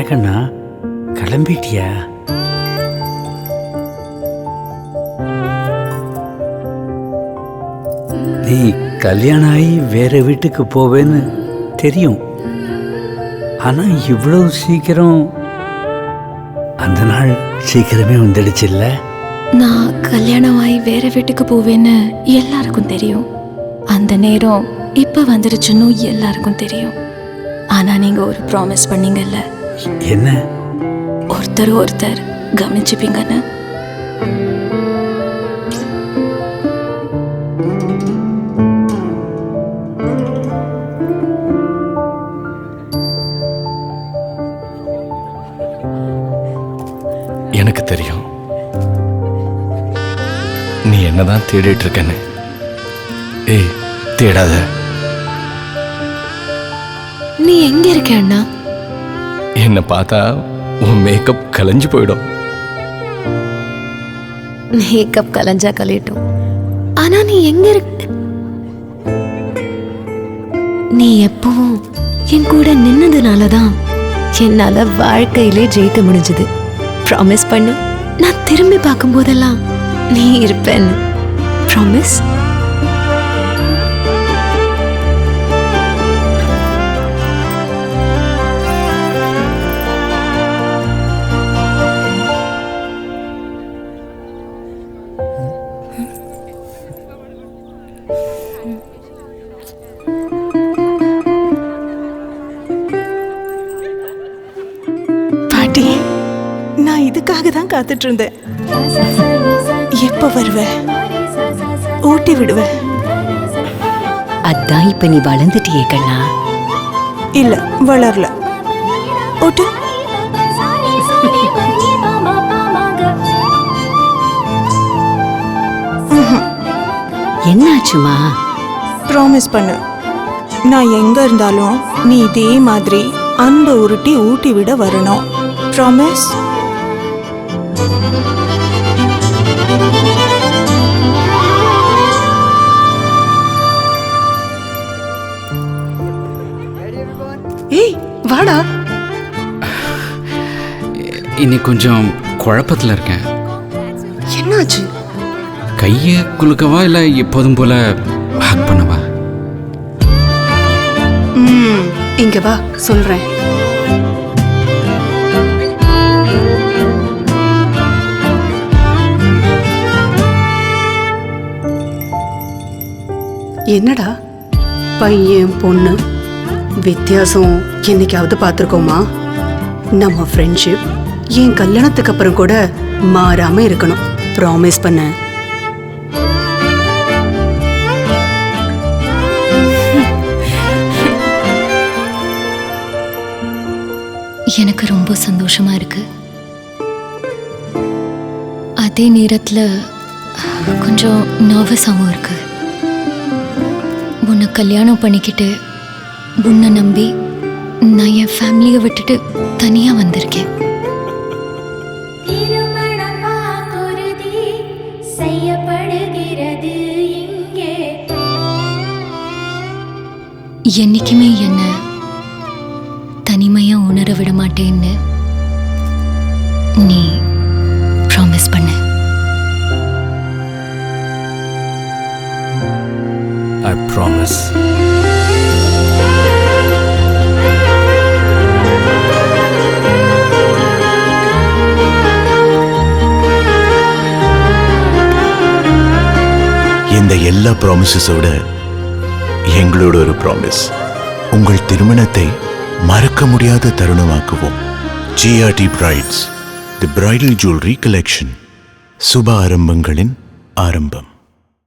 கண்ணா, கிளம்பிட்டியா? நீ கல்யாணம் ஆகி வேற வீட்டுக்கு போவேன்னு தெரியும். ஆனா இவ்வளவு சீக்கிரம், அந்த நாள் சீக்கிரமே வந்துடுச்சுல்ல? நான் கல்யாணம் ஆகி வேற வீட்டுக்கு போவேன்னு எல்லாருக்கும் தெரியும். அந்த நேரம் இப்ப வந்துருச்சுன்னு எல்லாருக்கும் தெரியும். ஆனா நீங்க ஒரு ப்ராமிஸ் பண்ணீங்கல்ல, என்ன? ஒருத்தர் கவனிச்சுப்பீங்கன்னு. எனக்கு தெரியும் நீ என்னதான் தேடிட்டு இருக்கன்னு. ஏய், தேடாத. நீ எங்க இருக்க அண்ணா? என்ன பார்த்தா உன் மேக்கப் கலைஞ்சு போயிடும். மேக்கப் கலைஞ்சா கலையட்டும், ஆனா நீ எங்க இருக்க? நீ எப்பவும் என் கூட நின்னதுனாலதான் என்னால வாழ்க்கையிலே ஜெயிக்க முடிஞ்சது. ப்ராமிஸ் பண்ணு, நான் திரும்பி பார்க்கும் போதெல்லாம் நீ இருப்பேன்னு. ப்ராமிஸ். பாட்டி, நான் இதுக்காக தான் காத்துட்டு இருந்தேன். எப்ப வருவ? ஊட்டி விடுவ? அதான் இப்ப நீ வளர்ந்துட்டியே கண்ணா. இல்ல, வளரல. ஊட்டு. என்னாச்சுமா? ப்ராமிஸ் பண்ணு, நான் எங்க இருந்தாலும் நீ இதே மாதிரி அன்பை உருட்டி ஊட்டி விட வரணும். ப்ராமிஸ். ஏய், வாடா. இன்னைக்கு கொஞ்சம் குழப்பத்தில் இருக்கேன். என்னாச்சு? கையை குலுக்கவா இல்லை எப்போதும் போல ஹக் பண்ணவா? இங்க வா, சொல்றேன். என்னடா பையன் பொண்ணு வித்தியாசம் என்னைக்காவது பார்த்துருக்கோமா? நம்ம ஃப்ரெண்ட்ஷிப் என் கல்யாணத்துக்கு அப்புறம் கூட மாறாம இருக்கணும். ப்ராமிஸ் பண்ண. எனக்கு ரொம்ப சந்தோஷமா இருக்கு. அதே நேரத்துல கொஞ்சம் நர்வஸாகவும் இருக்கு. உன்னை கல்யாணம் பண்ணிக்கிட்டு உன்னை நம்பி நான் என் ஃபேமிலியை விட்டுட்டு தனியா வந்திருக்கேன். என்னைக்குமே என்ன தனிமையா உணர விட மாட்டேன்னு நீ ப்ராமிஸ் பண்ண. I promise. இந்த எல்லா ப்ராமிசஸோட எங்களோட ஒரு ப்ராமிஸ், உங்கள் திருமணத்தை மறக்க முடியாத தருணமாக்குவோம். GRT Brides, தி பிரைடல் ஜுவல்லரி கலெக்ஷன். சுப ஆரம்பங்களின் ஆரம்பம்.